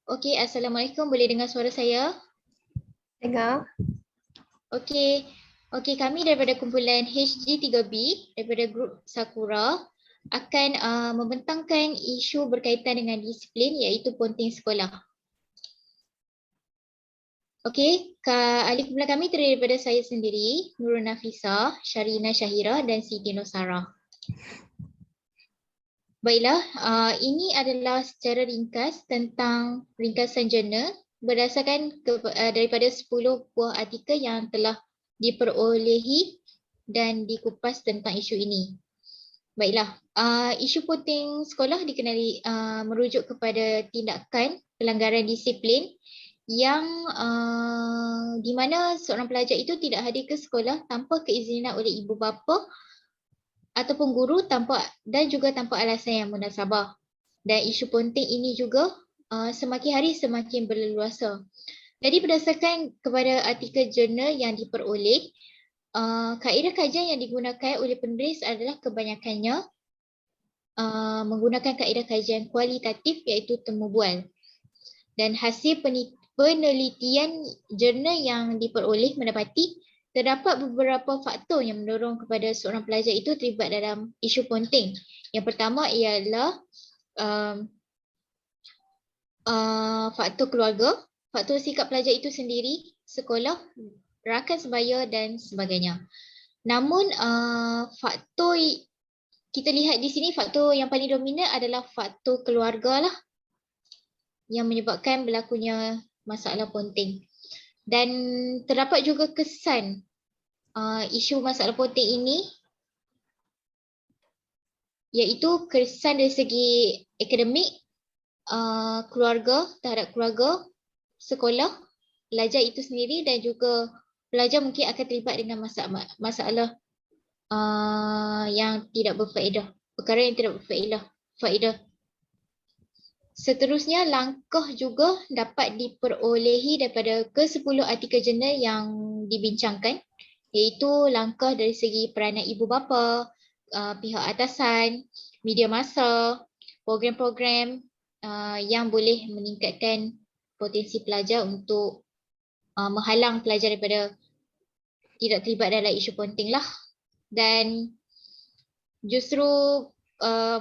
Okey, Assalamualaikum. Boleh dengar suara saya? Dengar. Okey. Okey, kami daripada kumpulan HG3B daripada grup Sakura akan membentangkan isu berkaitan dengan disiplin iaitu ponting sekolah. Okey, ahli kumpulan kami terdiri daripada saya sendiri, Nurul Nafisa, Syarina Syahira dan Siti Nosara. Baiklah, ini adalah secara ringkas tentang ringkasan jurnal berdasarkan daripada 10 buah artikel yang telah diperolehi dan dikupas tentang isu ini. Baiklah, isu ponting sekolah dikenali merujuk kepada tindakan pelanggaran disiplin yang di mana seorang pelajar itu tidak hadir ke sekolah tanpa keizinan oleh ibu bapa ataupun guru dan juga tanpa alasan yang munasabah. Dan isu ponting ini juga semakin hari semakin berleluasa. Jadi berdasarkan kepada artikel jurnal yang diperoleh, kaedah kajian yang digunakan oleh penulis adalah kebanyakannya menggunakan kaedah kajian kualitatif iaitu temu bual. Dan hasil penelitian jurnal yang diperoleh mendapati terdapat beberapa faktor yang mendorong kepada seorang pelajar itu terlibat dalam isu ponting. Yang pertama ialah faktor keluarga, faktor sikap pelajar itu sendiri, sekolah, rakan sebaya dan sebagainya. Namun faktor kita lihat di sini, faktor yang paling dominan adalah faktor keluarga lah yang menyebabkan berlakunya masalah ponting. Dan terdapat juga kesan isu masalah ponting ini iaitu kesan dari segi akademik, keluarga, terhadap keluarga, sekolah, pelajar itu sendiri dan juga pelajar mungkin akan terlibat dengan masalah yang tidak berfaedah, perkara yang tidak berfaedah. Seterusnya, langkah juga dapat diperolehi daripada ke-10 artikel jurnal yang dibincangkan, iaitu langkah dari segi peranan ibu bapa, pihak atasan, media massa, program-program yang boleh meningkatkan potensi pelajar untuk menghalang pelajar daripada tidak terlibat dalam isu ponting lah. Dan justru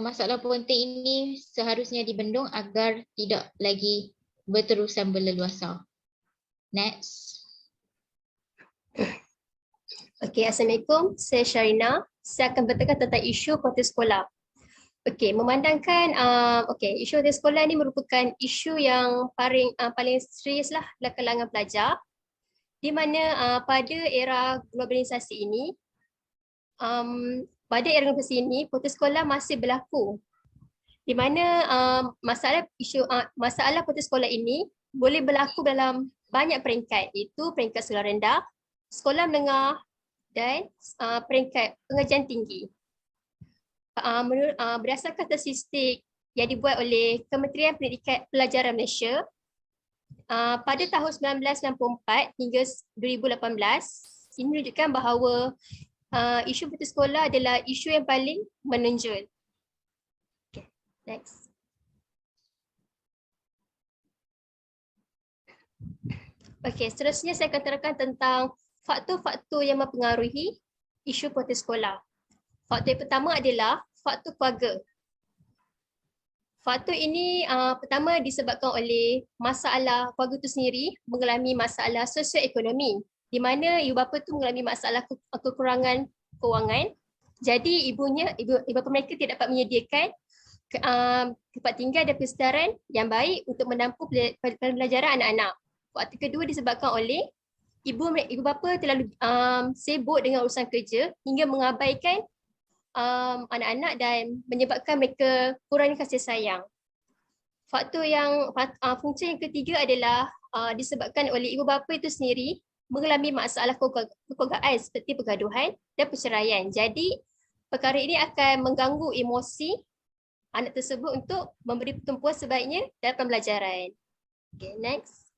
masalah ponting ini seharusnya dibendung agar tidak lagi berterusan berleluasa. Next. Okey, Assalamualaikum. Saya Syarina. Saya akan bercakap tentang isu ponting sekolah. Okey, memandangkan isu ponting sekolah ini merupakan isu yang paling serius lah dalam kalangan pelajar, di mana pada era globalisasi ini, ponting sekolah masih berlaku, di mana masalah ponting sekolah ini boleh berlaku dalam banyak peringkat, iaitu peringkat sekolah rendah, sekolah menengah dan peringkat pengajian tinggi. Berdasarkan statistik yang dibuat oleh Kementerian Pendidikan Pelajaran Malaysia, pada tahun 1994 hingga 2018, ini menunjukkan bahawa isu putus sekolah adalah isu yang paling menonjol. Okay, next. Okey, seterusnya saya akan terangkan tentang faktor-faktor yang mempengaruhi isu putus sekolah. Faktor yang pertama adalah faktor keluarga. Faktor ini pertama disebabkan oleh masalah keluarga itu sendiri mengalami masalah sosioekonomi, di mana ibu bapa itu mengalami masalah kekurangan kewangan. Jadi ibu bapa mereka tidak dapat menyediakan tempat tinggal dan persekitaran yang baik untuk menampung pembelajaran anak-anak. Faktor kedua disebabkan oleh ibu bapa terlalu sibuk dengan urusan kerja hingga mengabaikan anak-anak dan menyebabkan mereka kurangnya kasih sayang. Fungsi yang ketiga adalah disebabkan oleh ibu bapa itu sendiri mengalami masalah kekeluargaan seperti pergaduhan dan perceraian. Jadi perkara ini akan mengganggu emosi anak tersebut untuk memberi pertumbuhan sebaiknya dalam pembelajaran. Okay, next.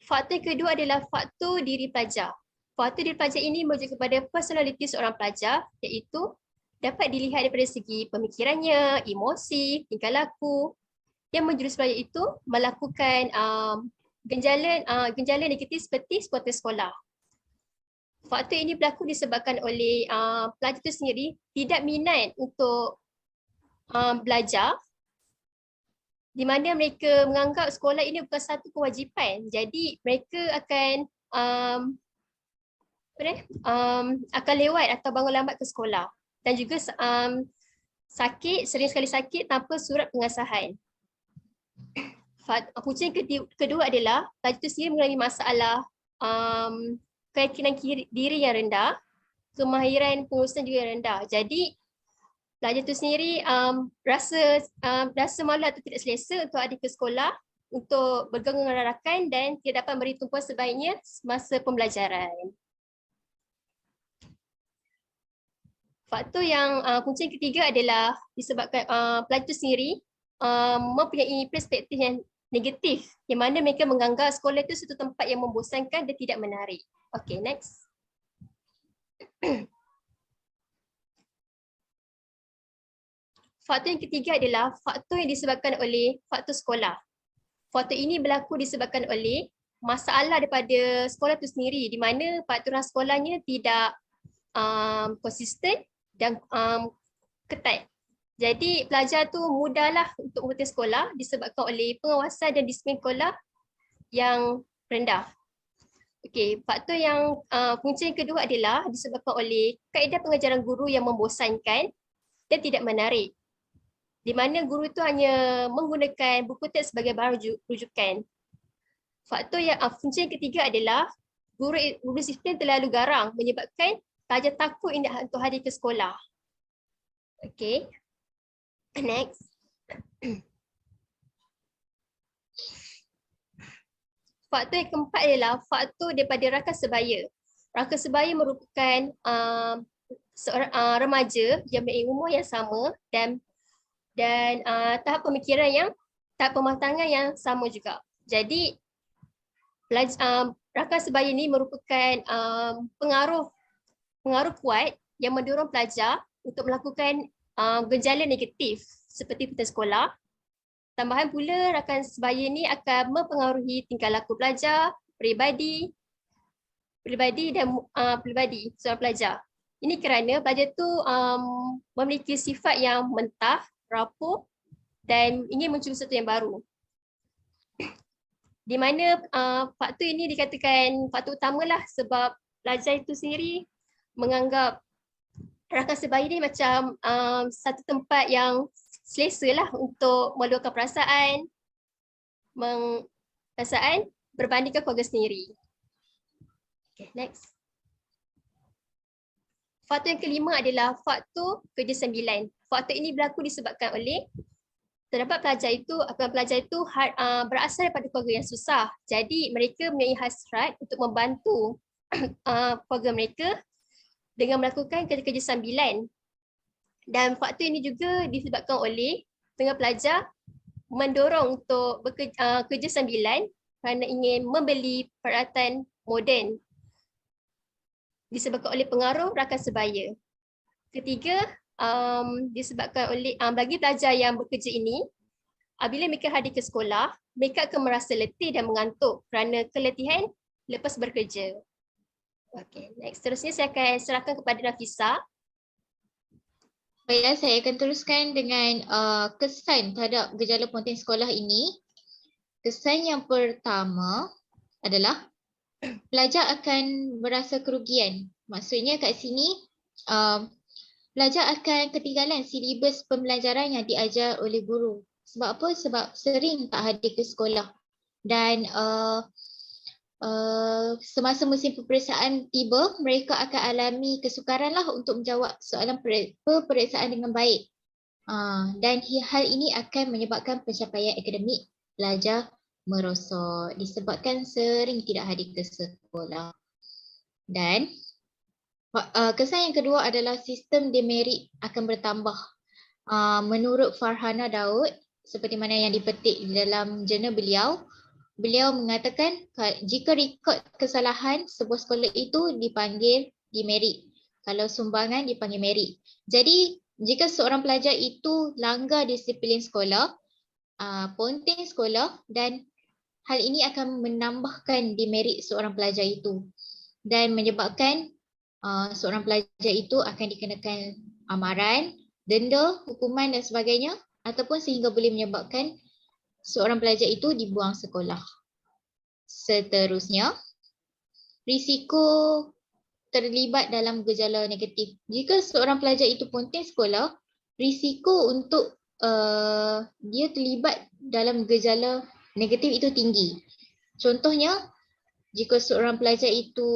Faktor kedua adalah faktor diri pelajar. Faktor diri pelajar ini merujuk kepada personaliti seorang pelajar, iaitu dapat dilihat daripada segi pemikirannya, emosi, tingkah laku. Yang menjurus pelajar itu melakukan genjalan negatif seperti sekutu sekolah. Faktor ini berlaku disebabkan oleh pelajar itu sendiri tidak minat untuk belajar, di mana mereka menganggap sekolah ini bukan satu kewajipan. Jadi mereka akan akan lewat atau bangun lambat ke sekolah, dan juga sakit, sering sekali sakit tanpa surat pengasahan. Punca yang kedua adalah pelajar itu sendiri mengalami masalah keyakinan diri yang rendah, kemahiran pengurusan juga yang rendah. Jadi pelajar itu sendiri rasa malu atau tidak selesa untuk adik ke sekolah, untuk bergabung dengan rakan, dan tidak dapat memberi tumpuan sebaiknya semasa pembelajaran. Faktor yang punca yang ketiga adalah disebabkan pelajar itu sendiri mempunyai perspektif yang negatif, yang mana mereka menganggap sekolah itu satu tempat yang membosankan dan tidak menarik. Okay, next. Faktor yang ketiga adalah faktor yang disebabkan oleh faktor sekolah. Faktor ini berlaku disebabkan oleh masalah daripada sekolah itu sendiri, di mana peraturan sekolahnya tidak konsisten dan ketat. Jadi pelajar tu mudahlah untuk berhenti sekolah disebabkan oleh pengawasan dan disiplin sekolah yang rendah. Okey, faktor yang punca yang kedua adalah disebabkan oleh kaedah pengajaran guru yang membosankan dan tidak menarik, di mana guru itu hanya menggunakan buku teks sebagai bahan rujukan. Faktor yang punca yang ketiga adalah guru disiplin terlalu garang, menyebabkan pelajar takut untuk hadir ke sekolah. Okey. Next. Faktor yang keempat adalah faktor daripada rakan sebaya. Rakan sebaya merupakan seorang remaja yang mempunyai umur yang sama dan tahap pemikiran tahap pematangan yang sama juga. Jadi rakan sebaya ini merupakan pengaruh kuat yang mendorong pelajar untuk melakukan genjalan negatif seperti putus sekolah. Tambahan pula, rakan sebaya ini akan mempengaruhi tingkah laku pelajar, pribadi seorang pelajar. Ini kerana pelajar itu memiliki sifat yang mentah, rapuh dan ingin mencuba sesuatu yang baru. Di mana faktor ini dikatakan faktor utamalah sebab pelajar itu sendiri menganggap rakan sebaya ni macam satu tempat yang selesa lah untuk meluahkan perasaan berbandingkan keluarga sendiri. Okay, next. Faktor yang kelima adalah faktor kerja sambilan. Faktor ini berlaku disebabkan oleh terdapat pelajar itu berasal daripada keluarga yang susah. Jadi mereka mempunyai hasrat untuk membantu keluarga mereka dengan melakukan kerja-kerja sambilan. Dan faktor ini juga disebabkan oleh setengah pelajar mendorong untuk kerja sambilan kerana ingin membeli peralatan moden disebabkan oleh pengaruh rakan sebaya. Ketiga, disebabkan oleh bagi pelajar yang bekerja ini, apabila mereka hadir ke sekolah, mereka akan merasa letih dan mengantuk kerana keletihan lepas bekerja. Okay, next. Seterusnya saya akan serahkan kepada Nafisa. Baiklah, saya akan teruskan dengan kesan terhadap gejala pontian sekolah ini. Kesan yang pertama adalah pelajar akan merasa kerugian. Maksudnya kat sini pelajar akan ketinggalan silibus pembelajaran yang diajar oleh guru. Sebab apa? Sebab sering tak hadir ke sekolah. Dan semasa musim peperiksaan tiba, mereka akan alami kesukaran lah untuk menjawab soalan peperiksaan dengan baik. Dan hal ini akan menyebabkan pencapaian akademik pelajar merosot disebabkan sering tidak hadir ke sekolah. Dan kesan yang kedua adalah sistem demerit akan bertambah. Menurut Farhana Daud, seperti mana yang dipetik di dalam jurnal beliau mengatakan jika rekod kesalahan sebuah sekolah itu dipanggil demerit. Kalau sumbangan dipanggil merit. Jadi jika seorang pelajar itu langgar disiplin sekolah, ponteng sekolah, dan hal ini akan menambahkan demerit seorang pelajar itu dan menyebabkan seorang pelajar itu akan dikenakan amaran, denda, hukuman dan sebagainya, ataupun sehingga boleh menyebabkan seorang pelajar itu dibuang sekolah. Seterusnya, risiko terlibat dalam gejala negatif. Jika seorang pelajar itu ponteng sekolah, risiko untuk dia terlibat dalam gejala negatif itu tinggi. Contohnya, jika seorang pelajar itu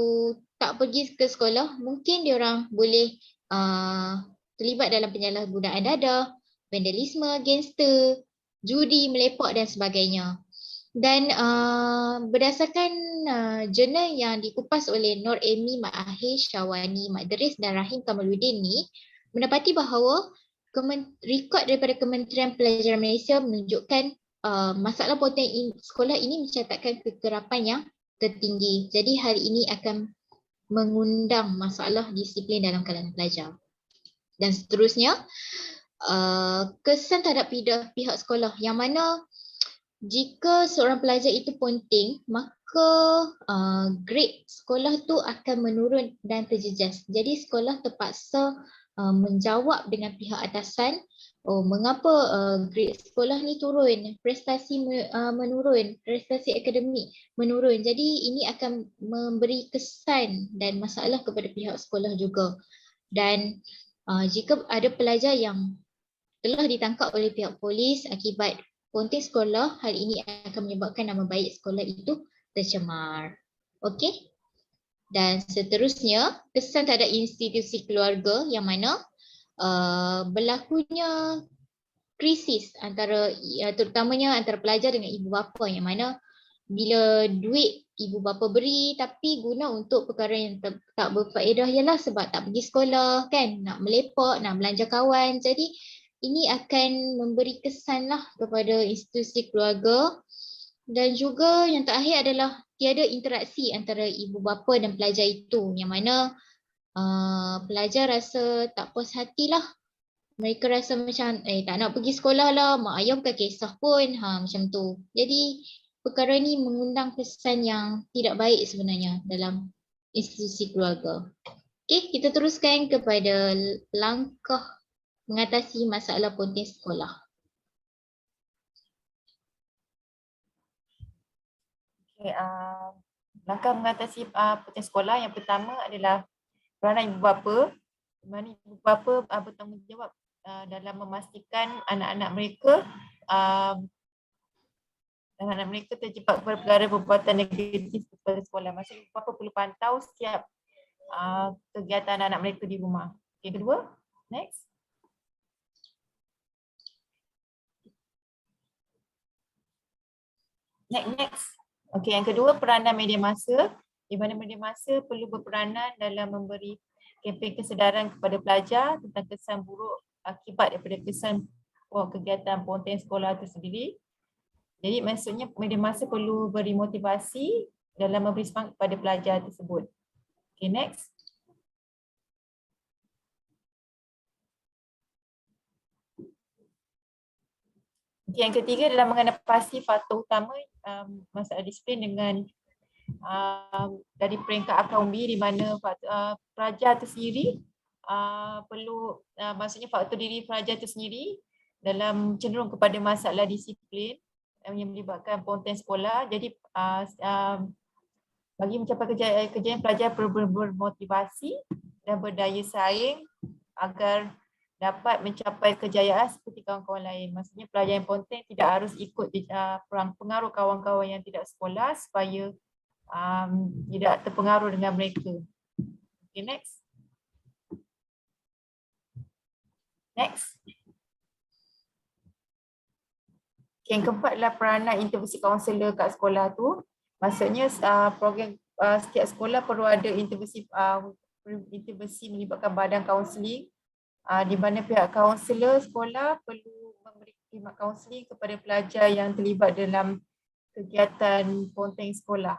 tak pergi ke sekolah, mungkin dia orang boleh terlibat dalam penyalahgunaan dadah, vandalisme, gangster, judi, melepak dan sebagainya. Dan berdasarkan jurnal yang dikupas oleh Nur Amy, Mak Ahir, Syawani, Mak Deris dan Rahim Kamaluddin ni mendapati bahawa rekod daripada Kementerian Pelajaran Malaysia menunjukkan masalah ponteng sekolah ini mencatatkan kekerapan yang tertinggi. Jadi hal ini akan mengundang masalah disiplin dalam kalangan pelajar. Dan seterusnya, kesan terhadap pihak sekolah yang mana jika seorang pelajar itu ponteng, maka grade sekolah tu akan menurun dan terjejas. Jadi sekolah terpaksa menjawab dengan pihak atasan, mengapa grade sekolah ni turun, prestasi menurun, prestasi akademik menurun. Jadi ini akan memberi kesan dan masalah kepada pihak sekolah juga. Dan jika ada pelajar yang telah ditangkap oleh pihak polis akibat ponteng sekolah, hal ini akan menyebabkan nama baik sekolah itu tercemar. Okey? Dan seterusnya, kesan terhadap institusi keluarga yang mana berlakunya krisis antara terutamanya antara pelajar dengan ibu bapa, yang mana bila duit ibu bapa beri tapi guna untuk perkara yang tak berfaedah ialah sebab tak pergi sekolah kan, nak melepak, nak belanja kawan. Jadi ini akan memberi kesanlah kepada institusi keluarga. Dan juga yang terakhir adalah tiada interaksi antara ibu bapa dan pelajar itu, yang mana pelajar rasa tak puas hatilah. Mereka rasa macam tak nak pergi sekolah lah, mak ayah bukan kisah pun, macam tu. Jadi perkara ni mengundang kesan yang tidak baik sebenarnya dalam institusi keluarga. Okey, kita teruskan kepada langkah mengatasi masalah ponteng sekolah. Okay, langkah mengatasi ponteng sekolah yang pertama adalah peranan ibu bapa. Di mana ibu bapa bertanggungjawab dalam memastikan anak-anak mereka terjebak kepada perkara perbuatan negatif kepada sekolah. Maksudnya ibu bapa perlu pantau setiap kegiatan anak mereka di rumah. Okay, kedua, next. Next. Okey, yang kedua peranan media massa, di mana media massa perlu berperanan dalam memberi kempen kesedaran kepada pelajar tentang kesan buruk akibat daripada kesan kegiatan ponteng sekolah itu sendiri. Jadi maksudnya media massa perlu beri motivasi dalam memberi semangat kepada pelajar tersebut. Okay, next. Okay, yang ketiga adalah mengenai pasti faktor utama masalah disiplin dengan dari peringkat akaunti, di mana pelajar itu sendiri perlu maksudnya faktor diri pelajar itu sendiri dalam cenderung kepada masalah disiplin yang melibatkan ponteng sekolah. Jadi bagi mencapai kejayaan pelajar perlu bermotivasi dan berdaya saing agar dapat mencapai kejayaan seperti kawan-kawan lain. Maksudnya pelajar yang ponteng tidak harus ikut pengaruh kawan-kawan yang tidak sekolah supaya tidak terpengaruh dengan mereka. Okay, next. Next. Okay, yang keempat adalah peranan intervensi kaunselor kat sekolah tu. Maksudnya program setiap sekolah perlu ada intervensi melibatkan badan kaunseling, di mana pihak kaunselor sekolah perlu memberi khidmat kaunseling kepada pelajar yang terlibat dalam kegiatan ponteng sekolah.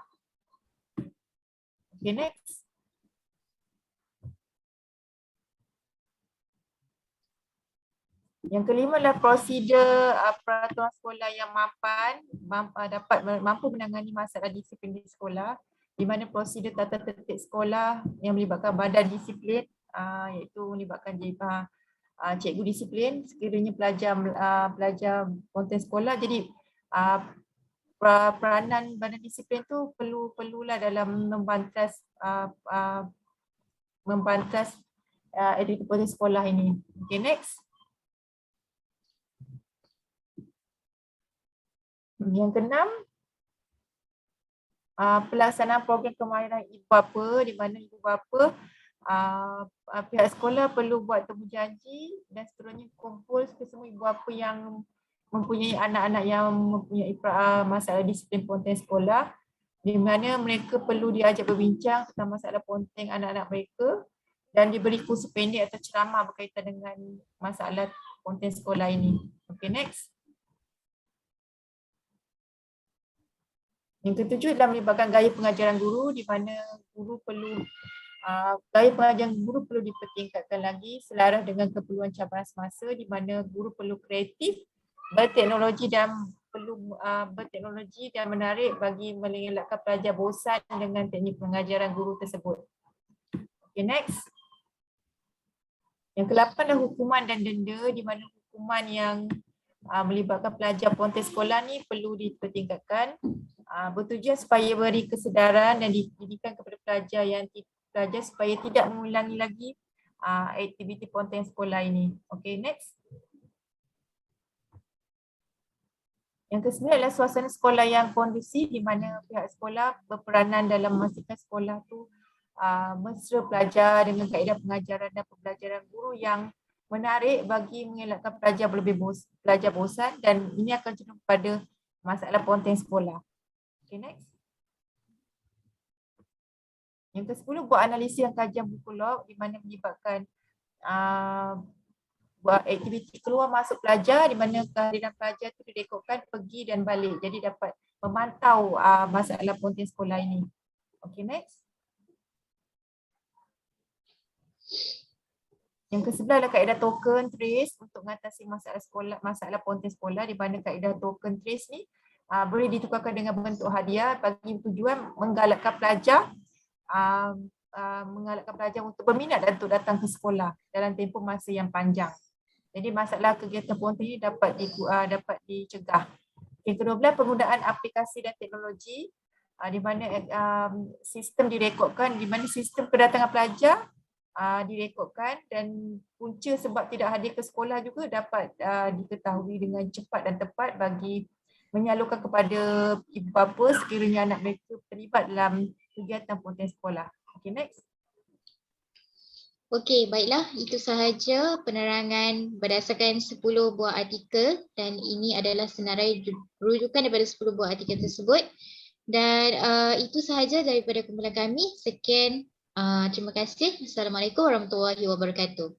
Okay, next. Yang kelima adalah prosedur peraturan sekolah yang mampu menangani masalah disiplin di sekolah, di mana prosedur tata tertib sekolah yang melibatkan badan disiplin, iaitu melibatkan cikgu disiplin sekiranya pelajar konten sekolah. Jadi peranan badan disiplin tu perlulah dalam membantas aktiviti konten sekolah ini. Okay, next. Yang keenam, pelaksanaan program kemahiran ibu bapa, di mana ibu bapa pihak sekolah perlu buat temujanji dan seterusnya kumpul semua ibu bapa yang mempunyai anak-anak yang mempunyai masalah disiplin ponteng sekolah, di mana mereka perlu diajak berbincang tentang masalah ponteng anak-anak mereka dan diberi kursus pendek atau ceramah berkaitan dengan masalah ponteng sekolah ini. Okay, next. Yang ketujuh adalah melibatkan gaya pengajaran guru, di mana gaya pengajaran guru perlu dipertingkatkan lagi selaras dengan keperluan cabaran semasa, di mana guru perlu kreatif, berteknologi dan menarik bagi mengelakkan pelajar bosan dengan teknik pengajaran guru tersebut. Okay, next. Yang ke-8 adalah hukuman dan denda, di mana hukuman yang melibatkan pelajar ponteng sekolah ni perlu dipertingkatkan, bertujuan supaya beri kesedaran dan didikan kepada pelajar supaya tidak mengulangi lagi aktiviti ponteng sekolah ini. Okay, next. Yang ke-9 adalah suasana sekolah yang kondusif, di mana pihak sekolah berperanan dalam memastikan sekolah tu mesra pelajar dengan kaedah pengajaran dan pembelajaran guru yang menarik bagi mengelakkan pelajar bosan, dan ini akan cenderung pada masalah ponteng sekolah. Okay, next. Yang ke-10, buat analisis dan kajian buku log, di mana melibatkan buat aktiviti keluar masuk pelajar, di mana kehadiran pelajar itu direkodkan pergi dan balik. Jadi dapat memantau masalah ponteng sekolah ini. Okay, next. Yang ke-11 adalah kaedah token trace untuk mengatasi masalah ponteng sekolah, di mana kaedah token trace ni boleh ditukarkan dengan bentuk hadiah bagi tujuan menggalakkan pelajar untuk berminat dan untuk datang ke sekolah dalam tempoh masa yang panjang. Jadi masalah kegiatan ponteng ini dapat dicegah. Yang ke-12, penggunaan aplikasi dan teknologi, di mana sistem direkodkan, di mana sistem kedatangan pelajar direkodkan dan punca sebab tidak hadir ke sekolah juga dapat diketahui dengan cepat dan tepat bagi menyalurkan kepada ibu bapa sekiranya anak mereka terlibat dalam kegiatan ponteng sekolah. Okay, next. Okey, baiklah, itu sahaja penerangan berdasarkan 10 buah artikel, dan ini adalah senarai rujukan daripada 10 buah artikel tersebut. Dan itu sahaja daripada kumpulan kami. Sekian, terima kasih. Assalamualaikum warahmatullahi wabarakatuh.